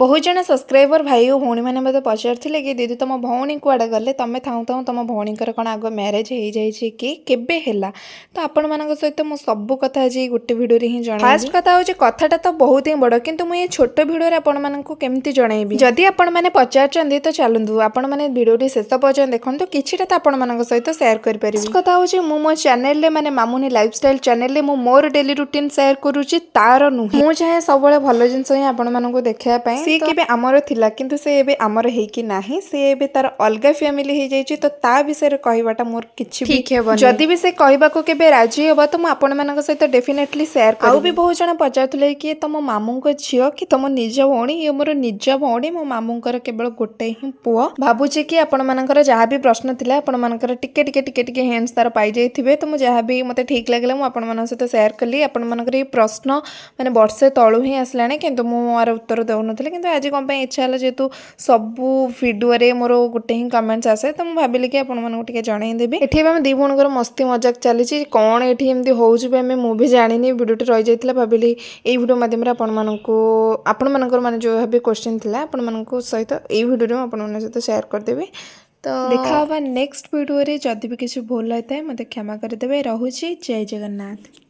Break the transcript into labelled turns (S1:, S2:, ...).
S1: बहुत जन सब्सक्राइबर भाई और भौणी मैंने मत पचारे कि दीदी तुम भौणी कुआड़े गले तुम थाऊ थाऊ तुम भौणीकर कौन आग मैरेज हो जाए कि केबे हैला तो आपण मान सहित मु सब कथा आज गोटे भिडियो ही जन फास्ट कथा हूँ कथाटा तो बहुत ही बड़ किंतु मुझे छोट भिडियो आपण मानक केमती जनइबी जदि आपण मैंने पचार तो चलतु आपण मैंने भिडियो शेष पर्यटन देखो किसी तो आपण मान सहित सेयार करें कथा हूँ मो चैनल मैंने मामुनी लाइफस्टाइल चैनल मु मोर डेली रूटीन सेयार करुच्ची तार नुहे मुझे चाहे सब भल जिनस ही आपण मानक देखापी सी केबे आमर थिला किंतु से एबे आमर हेकी नाही से एबे तार अलगा फैमिली हे जाइछि तो ता विषय रे कहबाटा मोर किछि ठीक हेबो जदि भी से कहबा को केबे राजी हेबो तो म आपण मानक सहित डेफिनेटली शेयर करबी। आउ भी बहुत जण पचारथले कि तम मामू को झियो कि तम निज भौणी ये मोर निज भौणी मो मामूंकर केवल गोटे ही पुओ भाबुछि कि आपण मानकर जहाँ भी प्रश्न थिला आपण मानकर टिके टिके टिके टिके हेन्स तार पाई जाइथिबे तो मु जहाँ भी मते ठीक लागले मु आपण मानक सहित शेयर कली आपण मानकर ये प्रश्न माने वर्षे तळु ही आसलाने किंतु मु आर उत्तर देउनथले किंतु आज कौन इच्छा है जेहेतु सबू भिडियो मोर गोटे ही कमेंट्स आसे तो मुझे भाविली कि आपको जनईदेवी ये आम दी भौणकर मस्ती मजाक चली कौन ये एमती होमें मुझे जानी भिडियोटी रही जाता भाविली ये भिडियो मध्यम आपण मैंने जो भी क्वेश्चन थी आपण सहित ये भिडियो आपण सहित शेयर करदेवी तो देखा नेक्स्ट भिडियो जदि भी किसी भूल होता है मत क्षमा करदे। रोचे जय जगन्नाथ।